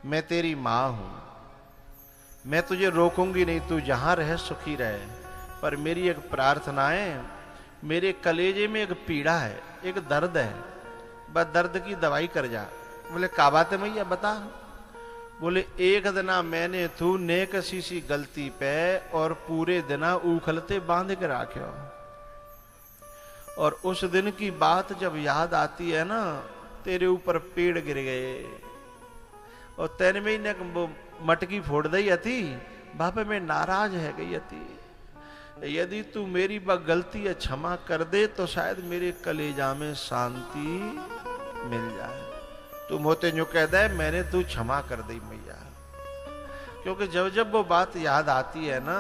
मैं तेरी माँ हूं, मैं तुझे रोकूंगी नहीं, तू जहां रहे सुखी रहे, पर मेरी एक प्रार्थना है, मेरे कलेजे में एक पीड़ा है, एक दर्द है, बस दर्द की दवाई कर जा। बोले का बात है मैया बता। बोले एक दिना मैंने तू ने कसी सी गलती पे और पूरे दिना उखलते बांध के राख्यो, और उस दिन की बात जब याद आती है ना, तेरे ऊपर पेड़ गिर गए और तेने में ने मटकी फोड़ दी थी, बापे में नाराज है गई थी। यदि तू मेरी गलती क्षमा कर दे तो शायद मेरे कलेजा में शांति मिल जाए। तू मोते यूं कह दे मैंने तू क्षमा कर दी मैया, क्योंकि जब जब वो बात याद आती है ना,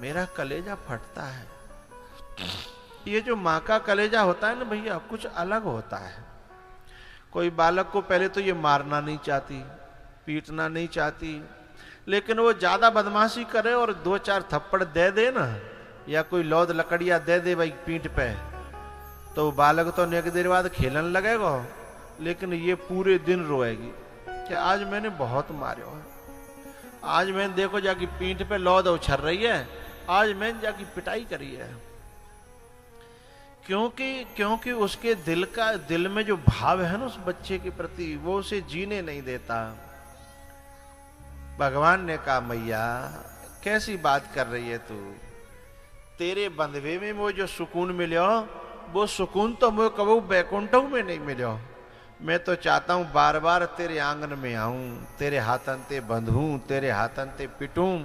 मेरा कलेजा फटता है। ये जो माँ का कलेजा होता है ना भैया, कुछ अलग होता है। कोई बालक को पहले तो ये मारना नहीं चाहती, पीटना नहीं चाहती, लेकिन वो ज्यादा बदमाशी करे और 2-4 थप्पड़ दे दे ना, या कोई लौद लकड़िया दे दे भाई पीठ पे, तो बालक तो एक देर बाद खेलने लगेगा, लेकिन ये पूरे दिन रोएगी कि आज मैंने बहुत मारे है, आज मैंने देखो जाके पीठ पे लौद उछल रही है, आज मैंने जाके पिटाई करी है। क्योंकि उसके दिल में जो भाव है ना उस बच्चे के प्रति, वो उसे जीने नहीं देता। भगवान ने कहा मैया कैसी बात कर रही है तू, तेरे बंधवे में वो जो सुकून मिलो, वो सुकून तो मुझे कबू बैकुंठों में नहीं मिलो। मैं तो चाहता हूं बार बार तेरे आंगन में आऊं, तेरे हाथन ते बंधूं, तेरे हाथन ते पिटूं।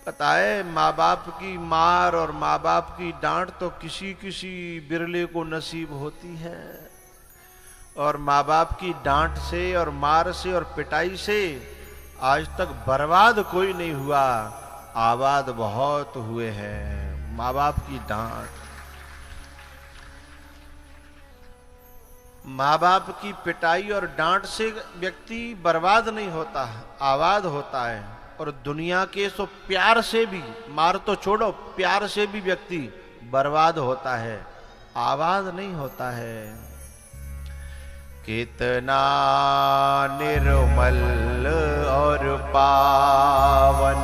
पता है माँ बाप की मार और माँ बाप की डांट तो किसी किसी बिरले को नसीब होती है, और माँ बाप की डांट से और मार से और पिटाई से आज तक बर्बाद कोई नहीं हुआ, आबाद बहुत हुए हैं। माँ बाप की डांट, माँ बाप की पिटाई और डांट से व्यक्ति बर्बाद नहीं होता, आबाद होता है। और दुनिया के सो प्यार से भी, मार तो छोड़ो, प्यार से भी व्यक्ति बर्बाद होता है, आबाद नहीं होता है। कितना निर्मल और पावन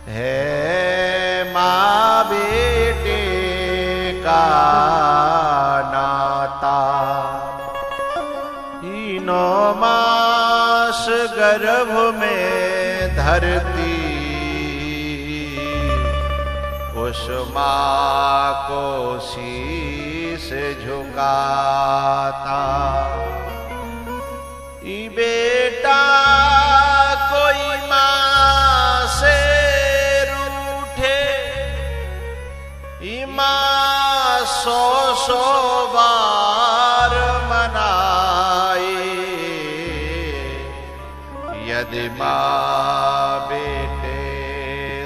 है माँ बेटे का नाता, तीनों मास गर्भ में धरती उस माँ को शीश झुकाता। ई बेटा कोई माँ से रूठे, ई माँ 100 बार मनाए, यदि माँ बेटे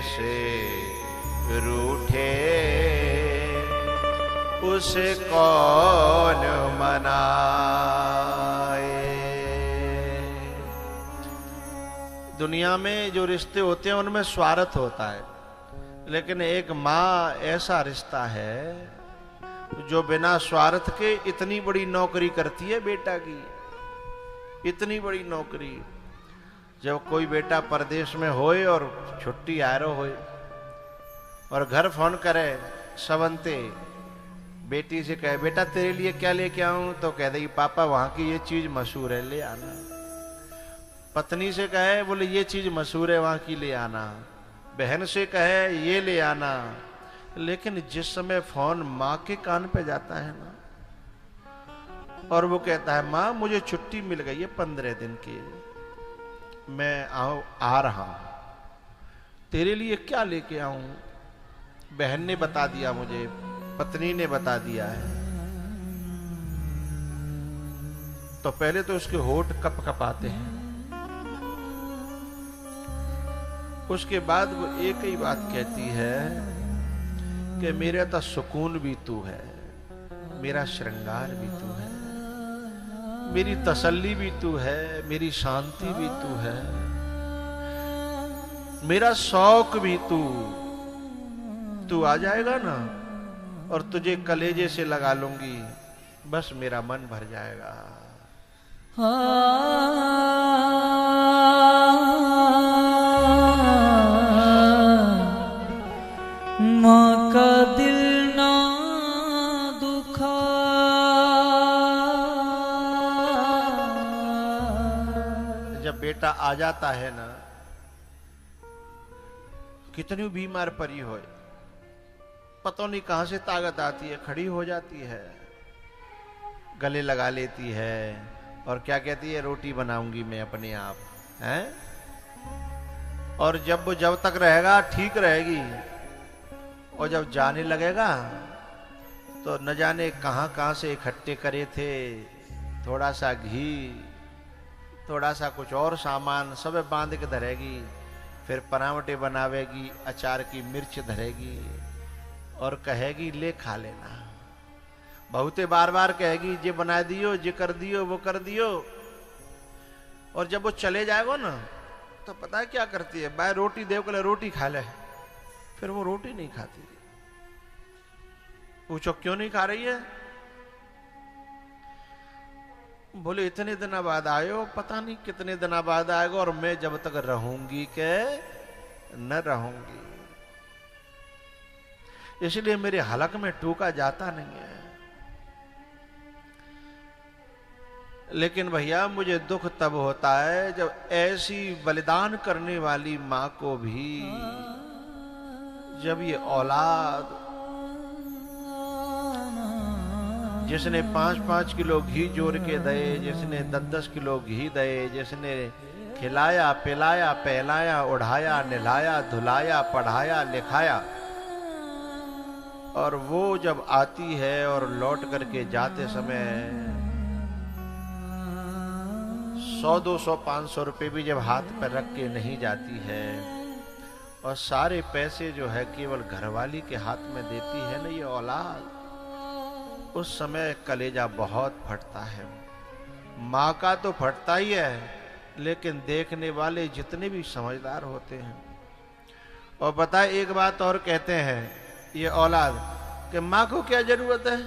से रूठे उसे कौन मनाए। दुनिया में जो रिश्ते होते हैं उनमें स्वार्थ होता है, लेकिन एक माँ ऐसा रिश्ता है जो बिना स्वार्थ के इतनी बड़ी नौकरी करती है बेटा की, इतनी बड़ी नौकरी। जब कोई बेटा परदेश में होए और छुट्टी आ रहा होए और घर फोन करे सवंते, बेटी से कहे बेटा तेरे लिए क्या लेके आऊं, तो कह देगी पापा वहां की ये चीज मशहूर है ले आना। पत्नी से कहे बोले ये चीज मशहूर है वहां की ले आना। बहन से कहे ये ले आना। लेकिन जिस समय फोन माँ के कान पे जाता है ना, और वो कहता है माँ मुझे छुट्टी मिल गई है 15 दिन की, मैं आ रहा हूं, तेरे लिए क्या लेके आऊं। बहन ने बता दिया मुझे, पत्नी ने बता दिया है, तो पहले तो उसके होठ कप कपाते हैं, उसके बाद वो एक ही बात कहती है कि मेरा तो सुकून भी तू है, मेरा श्रृंगार भी तू है, मेरी तसल्ली भी तू है, मेरी शांति भी तू है, मेरा शौक भी तू आ जाएगा ना और तुझे कलेजे से लगा लूंगी, बस मेरा मन भर जाएगा। जब बेटा आ जाता है ना, कितनी बीमार पड़ी हो, पता नहीं कहां से ताकत आती है, खड़ी हो जाती है, गले लगा लेती है और क्या कहती है, रोटी बनाऊंगी मैं अपने आप, हैं? और जब तक रहेगा ठीक रहेगी, और जब जाने लगेगा तो न जाने कहां कहां से इकट्ठे करे थे, थोड़ा सा घी, थोड़ा सा कुछ और सामान सब बांध के धरेगी, फिर परावटे बनावेगी, अचार की मिर्च धरेगी और कहेगी ले खा लेना। बहुते बार बार कहेगी जे बना दियो, जे कर दियो, वो कर दियो। और जब वो चले जाएगा ना तो पता है क्या करती है, बाय रोटी देव के लिए रोटी खा ले, फिर वो रोटी नहीं खाती। पूछो क्यों नहीं खा रही है? बोले इतने दिन बाद आयो, पता नहीं कितने दिन बाद आएगा और मैं जब तक रहूंगी के न रहूंगी, इसलिए मेरे हलक में टूका जाता नहीं है। लेकिन भैया मुझे दुख तब होता है जब ऐसी बलिदान करने वाली मां को भी जब ये औलाद जिसने 5-5 किलो घी जोड़ के दे, जिसने 10-10 किलो घी दे, जिसने खिलाया पिलाया पहलाया उढ़ाया निलाया धुलाया पढ़ाया लिखाया, और वो जब आती है और लौट करके जाते समय 100-200-500 रुपए भी जब हाथ पर रख के नहीं जाती है और सारे पैसे जो है केवल घरवाली के हाथ में देती है ना ये औलाद, उस समय कलेजा बहुत फटता है। माँ का तो फटता ही है, लेकिन देखने वाले जितने भी समझदार होते हैं। और बताए एक बात और कहते हैं ये औलाद कि माँ को क्या जरूरत है,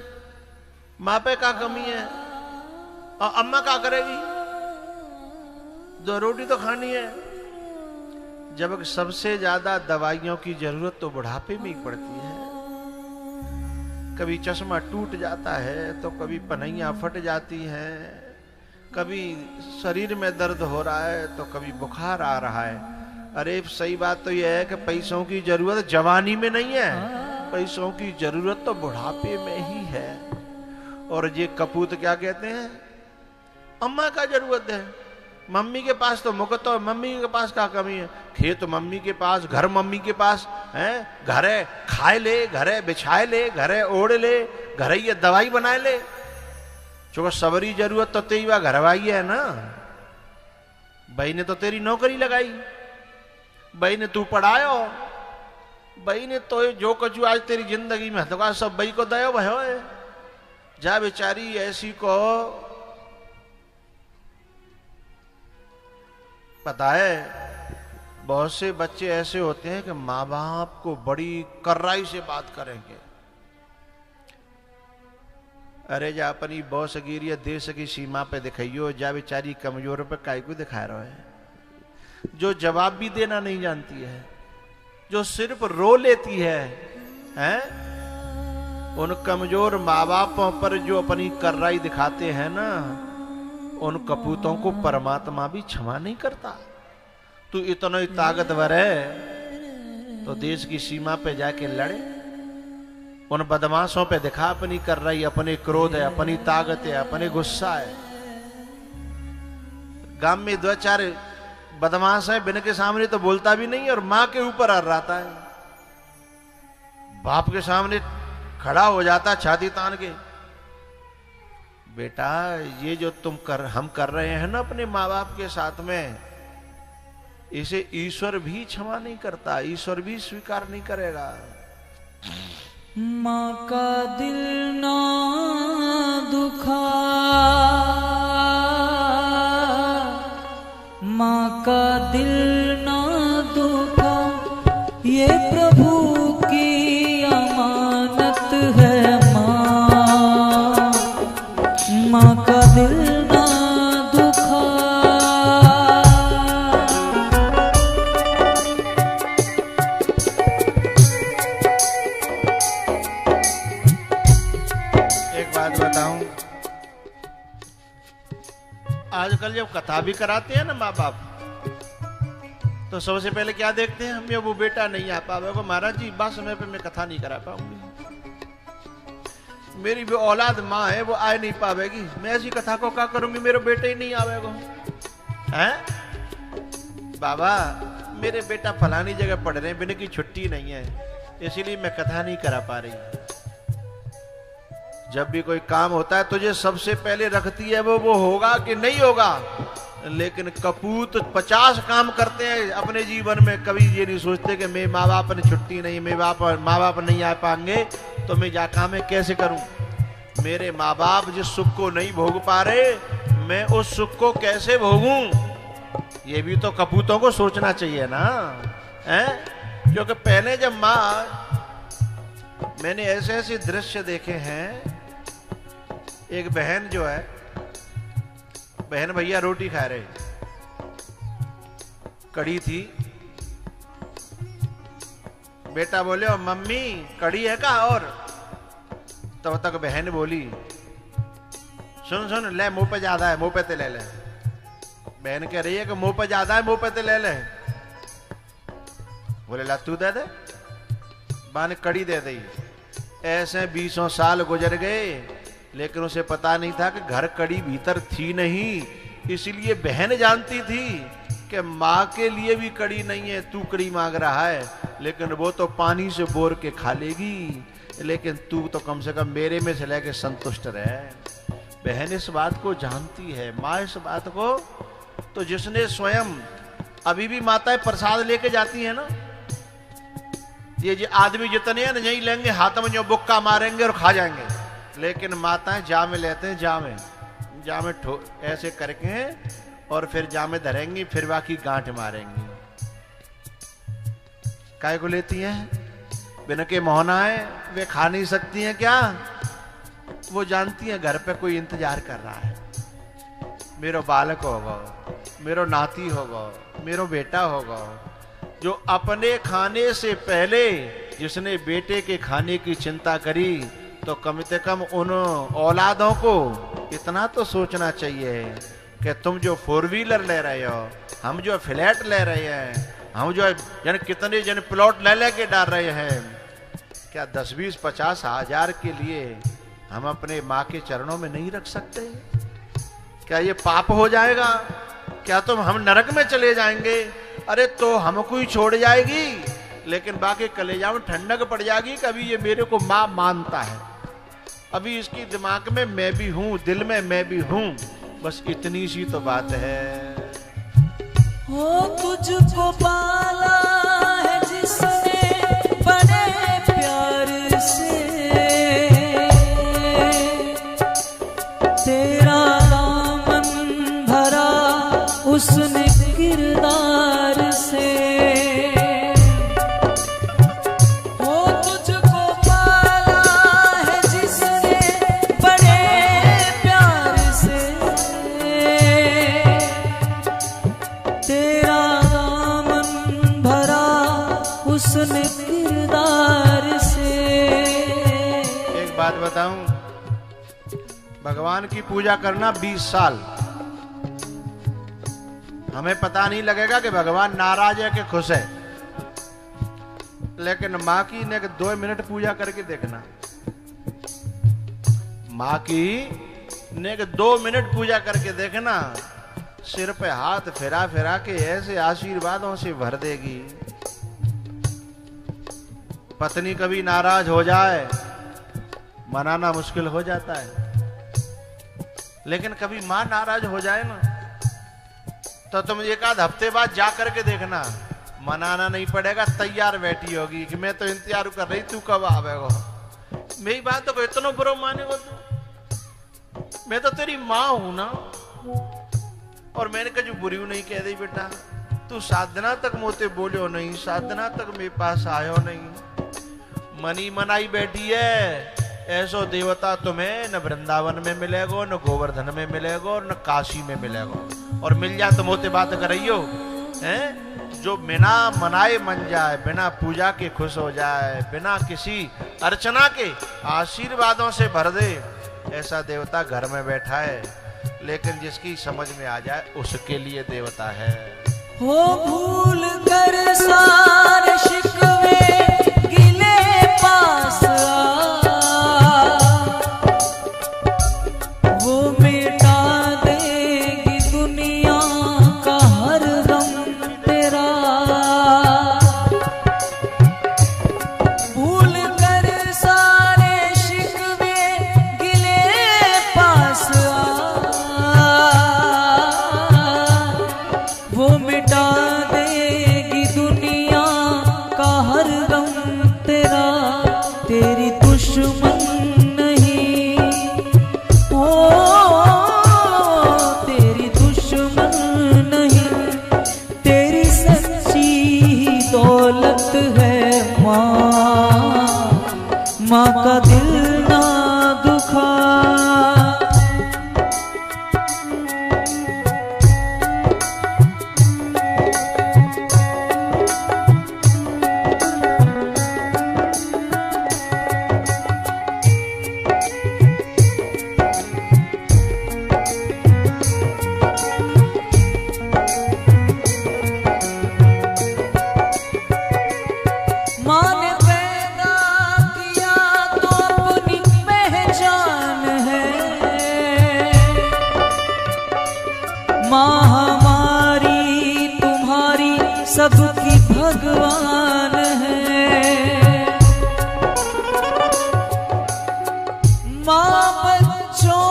माँ पे क्या कमी है, और अम्मा क्या करेगी, 2 रोटी तो खानी है। जब सबसे ज्यादा दवाइयों की जरूरत तो बुढ़ापे में ही पड़ती है। कभी चश्मा टूट जाता है तो कभी पनैया फट जाती हैं, कभी शरीर में दर्द हो रहा है तो कभी बुखार आ रहा है। अरे सही बात तो यह है कि पैसों की जरूरत जवानी में नहीं है, पैसों की जरूरत तो बुढ़ापे में ही है। और ये कपूत क्या कहते हैं, अम्मा का जरूरत है, मम्मी के पास तो मुकत हो, मम्मी के पास क्या कमी है, खेत मम्मी के पास, घर मम्मी के पास है, घरे खाए ले, घरे बिछाए ले, घरे ओढ़ ले, घरे ये दवाई बनाए ले। चूंकि सबरी जरूरत तो तेरी वह घरवाई है ना, भाई ने तो तेरी नौकरी लगाई, भाई ने तू पढ़ायो, भाई ने तो जो कछु आज तेरी जिंदगी में तो सब भाई को दयो भयो है। जा बेचारी ऐसी को पता है, बहुत से बच्चे ऐसे होते हैं कि माँ बाप को बड़ी कर्राई से बात करेंगे। अरे जा अपनी बॉस गिरी देश की सीमा पे दिखाइयो, जा बेचारी कमजोर पे काय को दिखा रहा है, जो जवाब भी देना नहीं जानती है, जो सिर्फ रो लेती है, हैं? उन कमजोर माँ बापों पर जो अपनी कर्राई दिखाते हैं ना, उन कपूतों को परमात्मा भी क्षमा नहीं करता। तू इतना ही ताकतवर है तो देश की सीमा पे जाके लड़े, उन बदमाशों पे दिखा अपनी कर्राई, अपने क्रोध है, अपनी ताकत है, अपने गुस्सा है। गांव में 2-4 बदमाश है, बिन के सामने तो बोलता भी नहीं और माँ के ऊपर अर्राता है, बाप के सामने खड़ा हो जाता छाती तान के। बेटा ये जो हम कर रहे हैं ना अपने माँ बाप के साथ में, इसे ईश्वर भी क्षमा नहीं करता, ईश्वर भी स्वीकार नहीं करेगा। माँ का दिल ना दुखा, माँ का दिल ना दुखा, ये प्रभु की अमानत है। माँ का दिल ना दुखा। एक बात बताऊं, आजकल जब कथा भी कराते हैं ना माँ बाप, तो सबसे पहले क्या देखते हैं, हम वो बेटा नहीं आ पाएगा, महाराज जी बात समय पे मैं कथा नहीं करा पाऊंगी, मेरी भी औलाद माँ है वो आ नहीं पावेगी, मैं ऐसी कथा को क्या करूंगी, मेरे बेटे ही नहीं आवेगा। हैं बाबा मेरे बेटा फलानी जगह पढ़ रहे हैं, बिना की छुट्टी नहीं है, इसीलिए मैं कथा नहीं करा पा रही। जब भी कोई काम होता है तुझे सबसे पहले रखती है वो होगा कि नहीं होगा। लेकिन कपूत 50 काम करते हैं अपने जीवन में, कभी ये नहीं सोचते कि मैं माँ बाप ने छुट्टी नहीं, माँ बाप नहीं आ पाएंगे तो मैं जा काम है कैसे करूं, मेरे माँ बाप जिस सुख को नहीं भोग पा रहे मैं उस सुख को कैसे भोगूं, ये भी तो कपूतों को सोचना चाहिए ना। हैं क्योंकि पहले जब मैंने ऐसे ऐसे दृश्य देखे हैं, एक बहन जो है, बहन भैया रोटी खा रहे, कड़ी थी, बेटा बोले और मम्मी कड़ी है का, और तब तक बहन बोली सुन सुन ले मुंह पे ज्यादा है, मुंह पे ते ले ले। बहन कह रही है कि मुंह पे ज्यादा है, मुंह पे ते ले ले। बोले ला तू दे दे, बाने कड़ी दे दी। ऐसे 20 साल गुजर गए, लेकिन उसे पता नहीं था कि घर कड़ी भीतर थी नहीं, इसलिए बहन जानती थी कि माँ के लिए भी कड़ी नहीं है, तू कड़ी मांग रहा है, लेकिन वो तो पानी से बोर के खा लेगी, लेकिन तू तो कम से कम मेरे में से लेके संतुष्ट रहे। बहन इस बात को जानती है, माँ इस बात को, तो जिसने स्वयं, अभी भी माताएं प्रसाद लेके जाती है ना, ये जो आदमी जितने हैं ना यही लेंगे, हाथ में जो बुक्का मारेंगे और खा जाएंगे, लेकिन माताएं जामे लेते हैं, जामे ऐसे करके और फिर जामे धरेंगी, फिर बाकी गांठ मारेंगी। काय को लेती हैं? बिना के मोहना है, वे खा नहीं सकती हैं क्या? वो जानती हैं घर पे कोई इंतजार कर रहा है, मेरो बालक होगा, मेरो नाती होगा, मेरो बेटा होगा। जो अपने खाने से पहले जिसने बेटे के खाने की चिंता करी, तो कम से कम उन औलादों को इतना तो सोचना चाहिए कि तुम जो 4 व्हीलर ले रहे हो, हम जो फ्लैट ले रहे हैं, हम जो यानी कितने जन प्लॉट ले लेके डाल रहे हैं, क्या 10, 20, 50 हजार के लिए हम अपने माँ के चरणों में नहीं रख सकते? क्या ये पाप हो जाएगा? क्या तुम हम नरक में चले जाएंगे? अरे तो हमको ही छोड़ जाएगी, लेकिन बाकी कलेजा में ठंडक पड़ जाएगी। कभी ये मेरे को माँ मानता है, अभी इसकी दिमाग में मैं भी हूं, दिल में मैं भी हूं, बस इतनी सी तो बात है। हो तुझको पाला है जिसने बड़े प्यार से, तेरा दामन भरा उसने किरदार से। उसने किरदार से। एक बात बताऊं, भगवान की पूजा करना 20 साल, हमें पता नहीं लगेगा कि भगवान नाराज है कि खुश है, लेकिन माँ की ने 2 मिनट पूजा करके देखना, माँ की ने 2 मिनट पूजा करके देखना, सिर पे हाथ फिरा फिरा के ऐसे आशीर्वादों से भर देगी। पत्नी कभी नाराज हो जाए, मनाना मुश्किल हो जाता है, लेकिन कभी मां नाराज हो जाए ना, तो तुम एक आध हफ्ते बाद जा करके देखना, मनाना नहीं पड़ेगा, तैयार बैठी होगी कि मैं तो इंतजार कर रही, तू कब आवेगा। मेरी बात तो इतना बुरा मानेगा तू, मैं तो तेरी माँ हूं ना। और मैंने कभी बुरी नहीं कह दी, बेटा तू साधना तक मोते बोलो नहीं, साधना तक मेरे पास आयो नहीं, मनी मनाई बैठी है, ऐसो देवता तुम्हें न वृंदावन में मिलेगो, न गोवर्धन में मिलेगो, न काशी में मिलेगो, और मिल जाए तो मोते बात करियो हैं। जो बिना मनाए मन जाए, बिना पूजा के खुश हो जाए, बिना किसी अर्चना के आशीर्वादों से भर दे, ऐसा देवता घर में बैठा है। लेकिन जिसकी समझ में आ जाए उसके लिए देवता है। हो भूल कर सारे शिकवे गिले पास वो मिटा देगी दुनिया का हर गम तेरा। भूल कर सारे शिकवे गिले पास वो मिटा देगी दुनिया का हर गम तेरा। तेरी दुश्मन नहीं हो, तेरी दुश्मन नहीं, तेरी सच्ची दौलत है माँ। माँ का दिल ना दुखा। माँ ने पैदा किया तो अपनी पहचान है। माँ हमारी तुम्हारी सबकी भगवान है। माँ बच्चों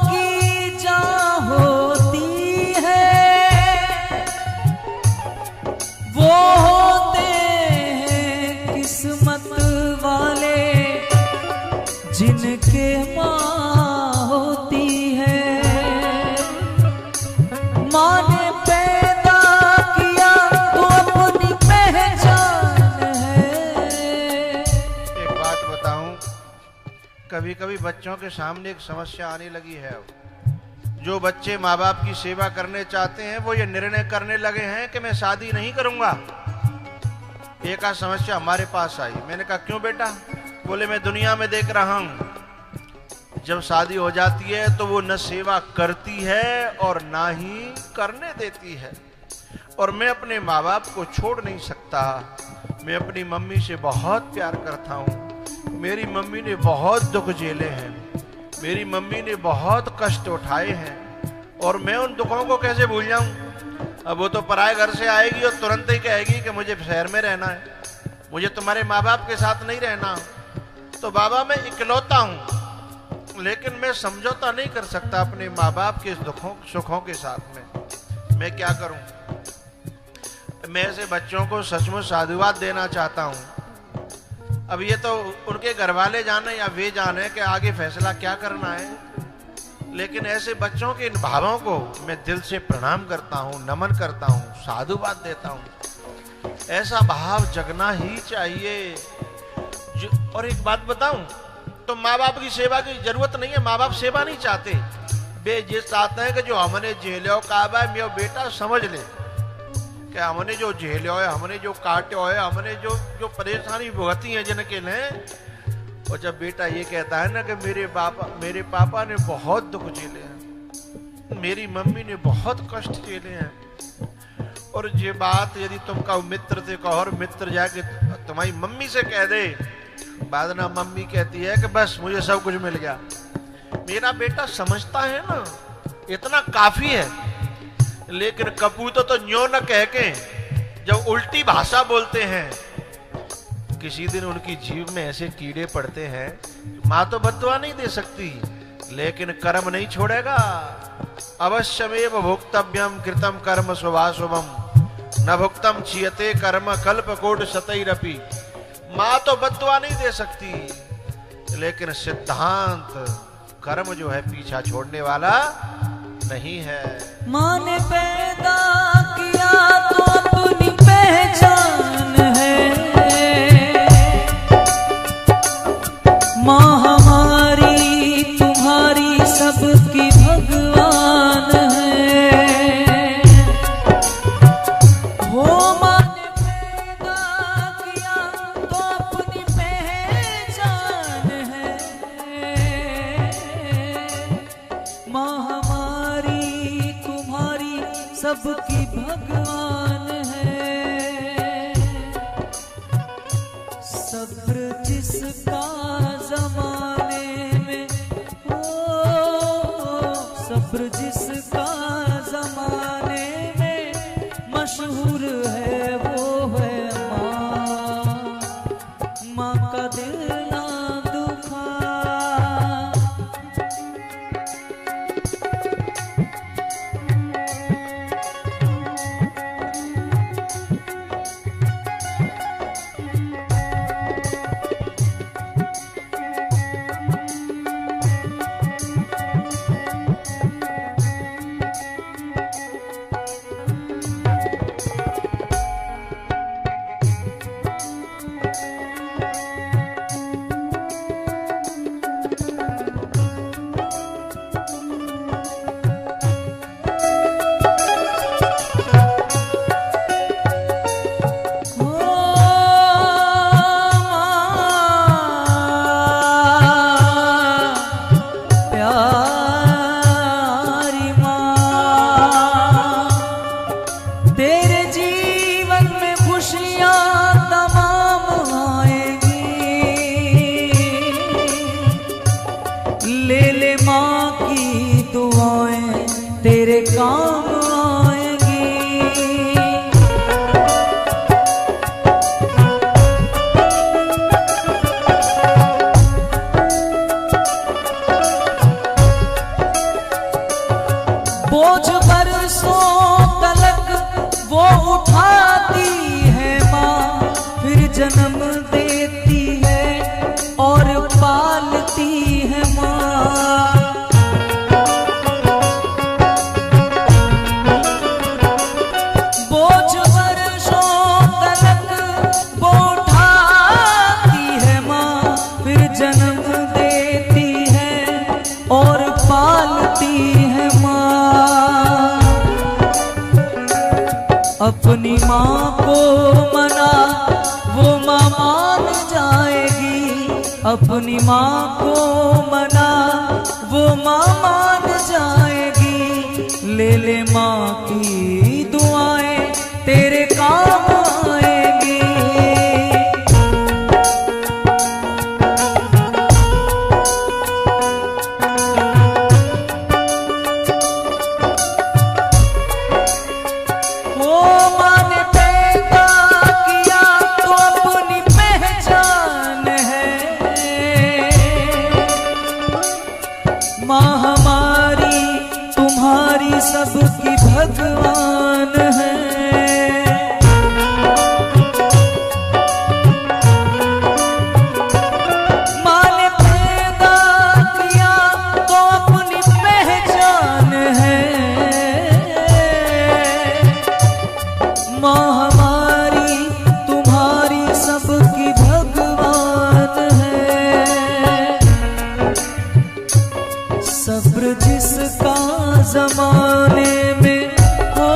की जान होती है। वो होते हैं किस्मत वाले जिनके माँ होती है। माँ ने पैदा किया तो अपनी पहचान है। एक बात बताऊं, कभी कभी बच्चों के सामने एक समस्या आने लगी है। जो बच्चे माँ बाप की सेवा करने चाहते हैं वो ये निर्णय करने लगे हैं कि मैं शादी नहीं करूंगा। एक आध समस्या हमारे पास आई। मैंने कहा क्यों बेटा? बोले मैं दुनिया में देख रहा हूं जब शादी हो जाती है तो वो न सेवा करती है और ना ही करने देती है। और मैं अपने माँ बाप को छोड़ नहीं सकता। मैं अपनी मम्मी से बहुत प्यार करता हूँ। मेरी मम्मी ने बहुत दुख झेले हैं, मेरी मम्मी ने बहुत कष्ट उठाए हैं, और मैं उन दुखों को कैसे भूल जाऊं? अब वो तो पराए घर से आएगी और तुरंत ही कहेगी कि मुझे शहर में रहना है, मुझे तुम्हारे माँ बाप के साथ नहीं रहना। तो बाबा मैं इकलौता हूं, लेकिन मैं समझौता नहीं कर सकता अपने माँ बाप के दुखों सुखों के साथ में। मैं क्या करूं? मैं ऐसे बच्चों को सचमुच साधुवाद देना चाहता हूं। अब ये तो उनके घर वाले जाने या वे जाने कि आगे फैसला क्या करना है, लेकिन ऐसे बच्चों के इन भावों को मैं दिल से प्रणाम करता हूं, नमन करता हूं, साधुवाद देता हूं। ऐसा भाव जगना ही चाहिए। और एक बात बताऊं, तो माँ बाप की सेवा की जरूरत नहीं है। माँ बाप सेवा नहीं चाहते, वे ये चाहते हैं कि जो हमने झेलो काबा मेरा बेटा समझ ले कि हमने जो झेलो है, हमने जो काटो है, हमने जो परेशानी भुगती है जिनके लिए। और जब बेटा ये कहता है ना कि मेरे पापा ने बहुत दुख झेले हैं, मेरी मम्मी ने बहुत कष्ट झेले हैं, और ये बात यदि तुम कहो मित्र से कहो और मित्र जाके तुम्हारी मम्मी से कह दे, बाद ना मम्मी कहती है कि बस मुझे सब कुछ मिल गया। मेरा बेटा समझता है ना, इतना काफी है। लेकिन कपूत तो न्यो न कह के जब उल्टी भाषा बोलते हैं, किसी दिन उनकी जीभ में ऐसे कीड़े पड़ते हैं। माँ तो बद्दुआ नहीं दे सकती, लेकिन कर्म नहीं छोड़ेगा। अवश्यमेव भोक्तव्यम कृतम कर्म शुभाशुभम न भुक्तम क्षीयते कर्म कल्पकोट शतैरपि। माँ तो बद्दुआ नहीं दे सकती, लेकिन सिद्धांत कर्म जो है पीछा छोड़ने वाला नहीं है। माँ ने पैदा किया तो अपनी पहचान है। माँ हमारी तुम्हारी सबकी भगवान है। हो माँ ने पैदा किया तो अपनी पहचान है। माँ हमारी सबकी भगवान है। सब्र जिसका जमाने में हो, सब्र जिसका जमाने में मशहूर है वो है माँ। माँ का दिल ना दुखा। तेरे काम आएगी। बोझ बरसों तलक वो उठाती है माँ, फिर जन्म देती है और पालती है माँ। जन्म देती है और पालती है माँ। अपनी माँ को मना वो माँ मान जाएगी। अपनी माँ को मना वो माँ मान जाएगी। ले ले माँ की दुआएं तेरे काम आएगी। माँ हमारी तुम्हारी सबकी भगवान है। माँ ने पैदा किया तो अपनी पहचान है। माँ हमारी तुम्हारी सबकी भगवान है। सब्र जिसका जमाने में हो,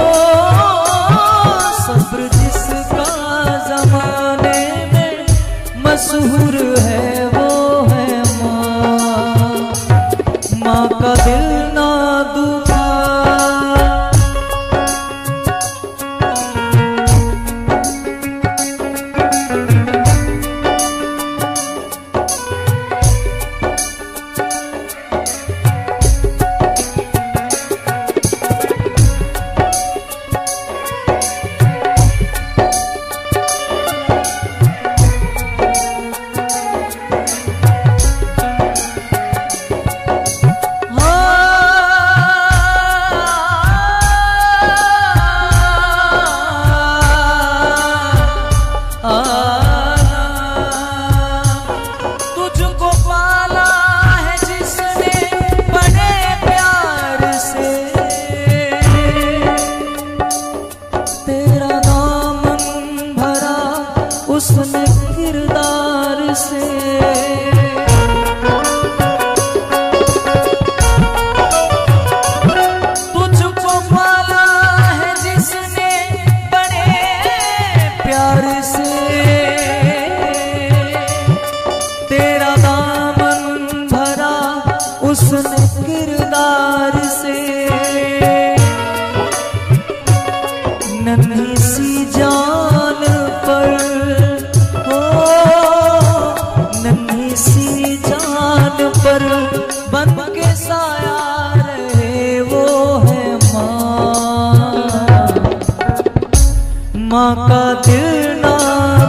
माँ का दिल ना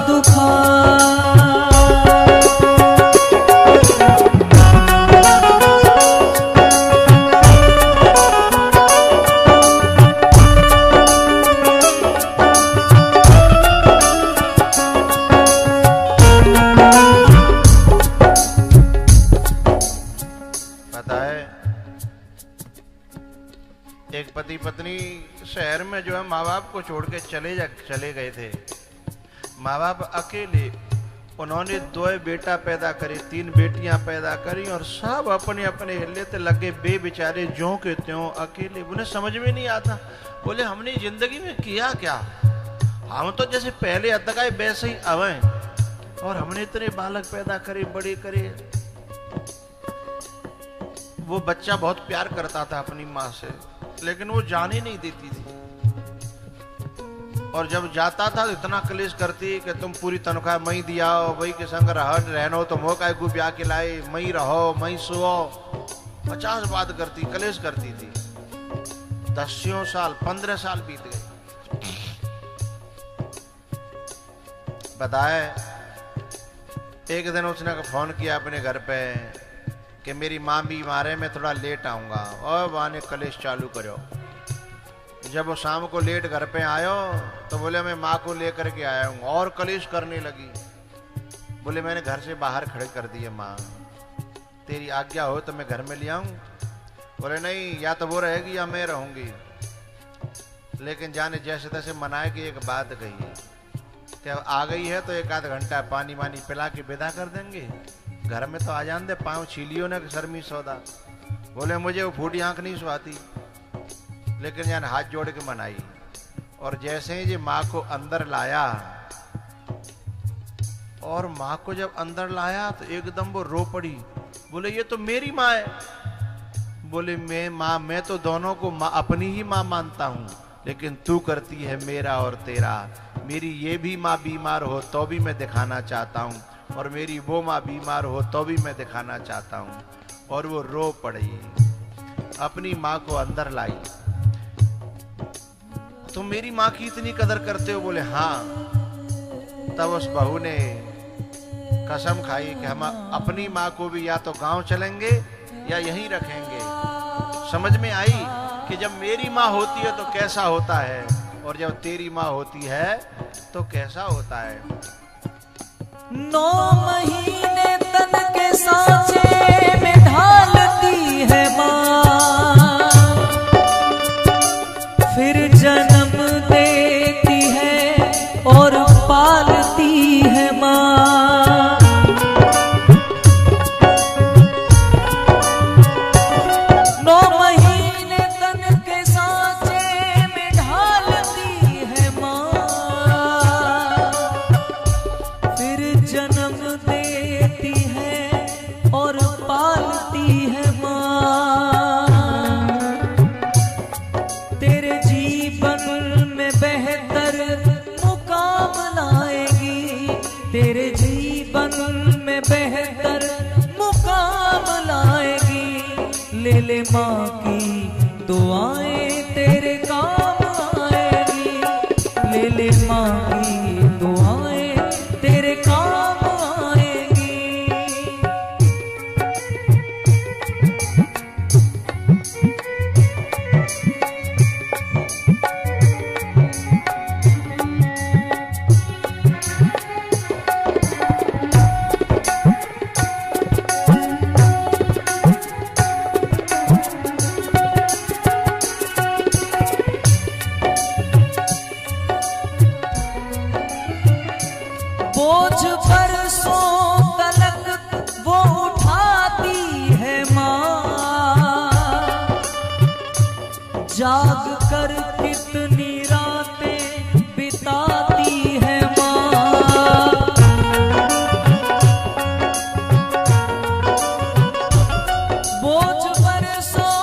दुखा। एक पति पत्नी शहर में जो है माँ बाप को छोड़ के चले गए थे। माँ बाप अकेले, उन्होंने 2 बेटा पैदा करे, 3 बेटियां पैदा करी और सब अपने अपने हिले ते लगे बेचारे ज्यों के त्यों अकेले। उन्हें समझ में नहीं आता, बोले हमने जिंदगी में किया क्या, हम तो जैसे पहले अतकाए वैसे ही अवे, और हमने इतने बालक पैदा करे, बड़े करे। वो बच्चा बहुत प्यार करता था अपनी माँ से, लेकिन वो जाने नहीं देती थी, और जब जाता था तो इतना कलेश करती कि तुम पूरी तनख्वाह मई दिया, वही के संग रहनो, तो मोह काय ब्याह के लाए, मई रहो, मई सुओ, 50 बात करती, कलेश करती थी। 10 साल 15 साल बीत गए। बताए एक दिन उसने फोन किया अपने घर पे कि मेरी माँ बीमार है, मैं थोड़ा लेट आऊँगा, और वहाँ ने कलेश चालू करो। जब वो शाम को लेट घर पे आयो तो बोले मैं माँ को लेकर के आया हूँ, और कलेश करने लगी। बोले मैंने घर से बाहर खड़े कर दिए, माँ तेरी आज्ञा हो तो मैं घर में ले आऊँ। बोले नहीं, या तो वो रहेगी या मैं रहूँगी। लेकिन जाने जैसे तैसे मनाए कि एक बात कही है कि अब आ गई है तो 1 आध घंटा पानी वानी पिला के विदा कर देंगे, घर में तो आ जान दे, पाँव छीलियो ने शर्मी सौदा। बोले मुझे वो फूटी आंख नहीं सुहाती, लेकिन यानी हाथ जोड़ के मनाई। और जैसे ही जी माँ को अंदर लाया, और माँ को जब अंदर लाया तो एकदम वो रो पड़ी। बोले ये तो मेरी माँ है। बोले मैं तो दोनों को माँ, अपनी ही माँ मानता हूँ, लेकिन तू करती है मेरा और तेरा। मेरी ये भी माँ बीमार हो तो भी मैं दिखाना चाहता हूँ, और मेरी वो माँ बीमार हो तो भी मैं दिखाना चाहता हूँ। और वो रो पड़ी, अपनी माँ को अंदर लाई। तुम मेरी माँ की इतनी कदर करते हो? बोले हाँ। तब उस बहू ने कसम खाई कि हम अपनी माँ को भी या तो गांव चलेंगे या यहीं रखेंगे। समझ में आई कि जब मेरी माँ होती है तो कैसा होता है, और जब तेरी माँ होती है तो कैसा होता है। 9 महीने तन के सांचे में ढालती है माँ, फिर जन्म देती है और पालती है माँ। 9 महीने तन के सांचे में ढालती है माँ, फिर जन्म देती है और पालती है माँ। तेरे जीवन में बेहतर मुकाम लाएगी, तेरे जीवन में बेहतर मुकाम लाएगी। ले ले माँ की दुआएं तेरे काम आएगी, ले ले माँ की दुआएं तेरे काम आएगी। बोझ बरसों तलक वो उठाती है माँ, जाग कर कितनी रातें बिताती है माँ। बोझ बरसों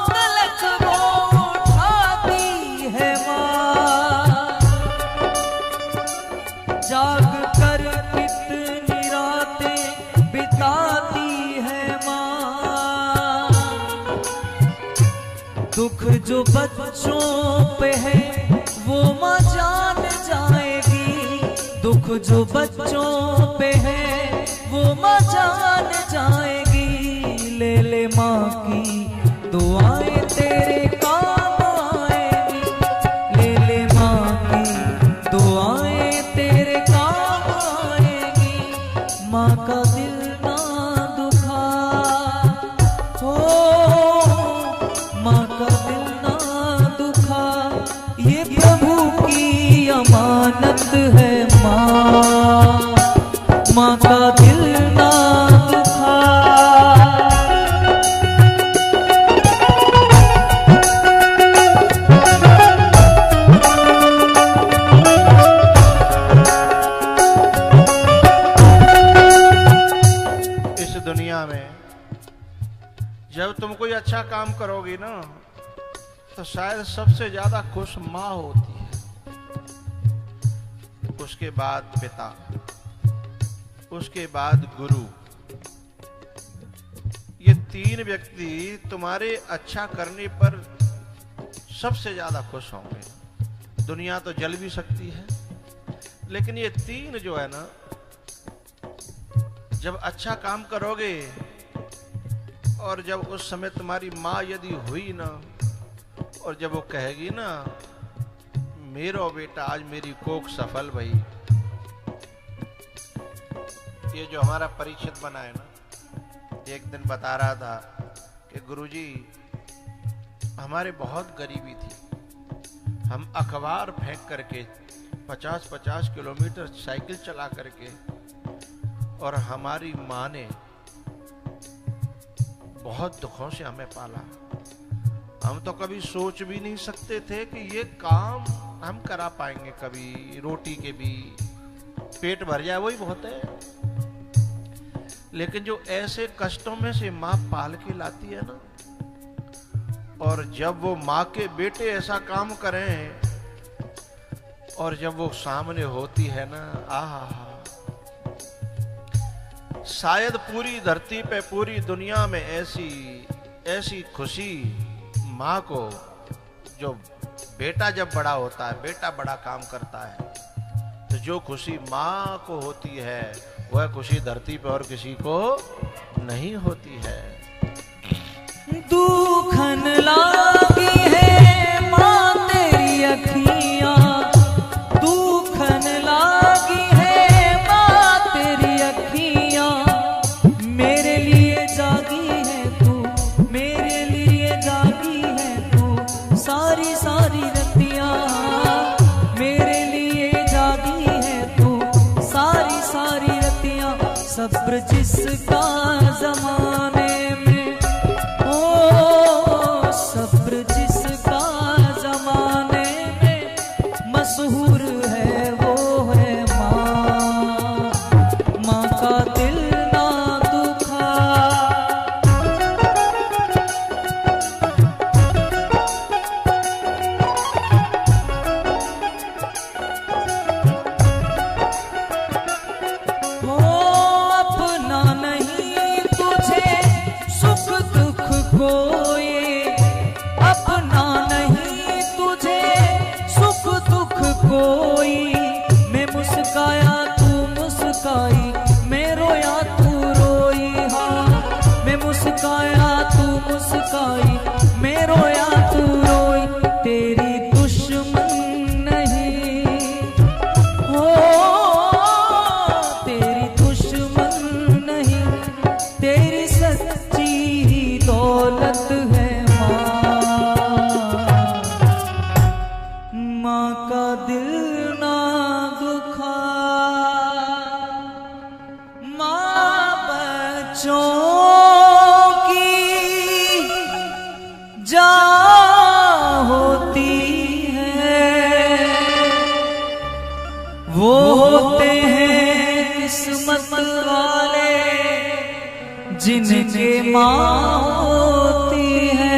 तलक वो उठाती है माँ, जाग कर कितनी रातें बिताती है माँ। दुख जो बच्चों पे है वो माँ जान जाए दुख जो बच्चों पे है वो माँ जान जाएगी। ले ले माँ की दुआएं तेरे काम आएगी। ले ले माँ की दुआएं तेरे काम आएगी। माँ का दिल ना दुखा हो, माँ का दिल ना दुखा, ये प्रभु की अमानत है। माँ का दिल ना दुखा। इस दुनिया में जब तुम कोई अच्छा काम करोगी ना तो शायद सबसे ज्यादा खुश माँ होती है, उसके बाद पिता, उसके बाद गुरु। ये तीन व्यक्ति तुम्हारे अच्छा करने पर सबसे ज्यादा खुश होंगे। दुनिया तो जल भी सकती है, लेकिन ये तीन जो है ना, जब अच्छा काम करोगे और जब उस समय तुम्हारी माँ यदि हुई ना, और जब वो कहेगी ना मेरो बेटा आज मेरी कोख सफल भई। ये जो हमारा परीक्षित बना है ना, एक दिन बता रहा था कि गुरुजी हमारे बहुत गरीबी थी, हम अखबार फेंक करके 50-50 किलोमीटर साइकिल चला करके, और हमारी माँ ने बहुत दुखों से हमें पाला। हम तो कभी सोच भी नहीं सकते थे कि ये काम हम करा पाएंगे। कभी रोटी के भी पेट भर जाए वही बहुत है, लेकिन जो ऐसे कष्टों में से माँ पाल के लाती है ना, और जब वो माँ के बेटे ऐसा काम करें और जब वो सामने होती है ना, आहा, शायद पूरी धरती पे पूरी दुनिया में ऐसी खुशी माँ को, जो बेटा जब बड़ा होता है, बेटा बड़ा काम करता है, तो जो खुशी माँ को होती है वह खुशी धरती पे और किसी को नहीं होती है। दुखन लागी है माँ तेरी अखियाँ, दुखन लागी है माँ तेरी अखियाँ, मेरे लिए जागी है तू, मेरे लिए जागी है तू सारी सारी रतियाँ, मेरे लिए जागी है तू सारी सारी रतियाँ। सब्र जिसका जमाने में, ओ सब्र जिसका जमाने में मशहूर है वो है माँ, माँ का दिल ना दुखा। कोई अपना नहीं तुझे सुख दुख कोई, मैं मुस्काया तू मुस्काई, मैं रोया तू रोई, हाँ मैं मुस्काया तू मुस्काई, मैं रोया तू रोई, तेरी दुश्मन नहीं हो, तेरी दुश्मन नहीं, तेरी सच्ची दौलत है माँ का दिल ना दुखा। माँ बच्चों की जान होती है, वो होते हैं किस्मत वाले जिनके माँ होती है।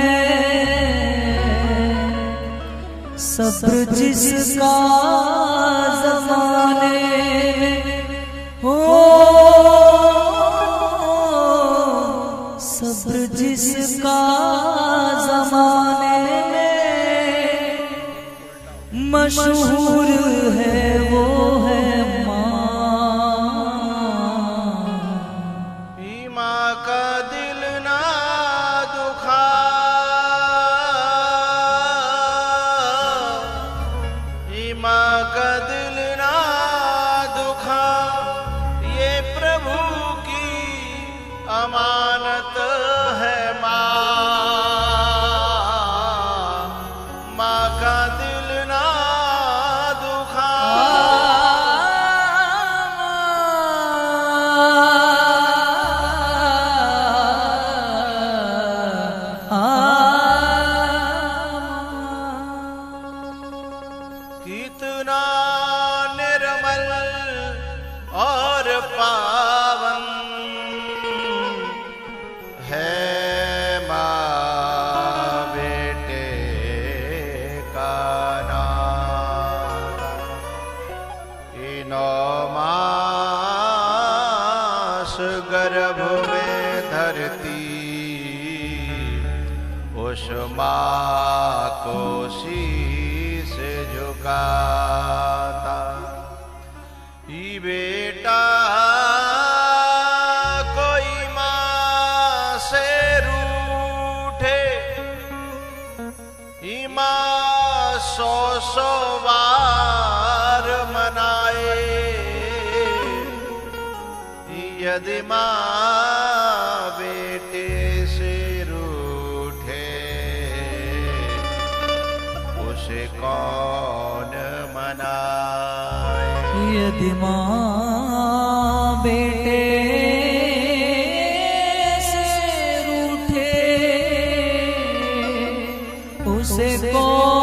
सब्र जिसका जमाने हो, सब्र जिसका जमाने में मशहूर है वो है माँ। कितना निर्मल और पावन है माँ बेटे का नाम। इनो मास गर्भ में धरती उस माँ को शीश झुकाता। ई बेटा कोई माँ से रूठे, ई माँ 100 बार मनाए। यदि माँ बेटे से रूठे, उसे कौन मनाए। यदि माँ बेटे से रूठे, उसे कौन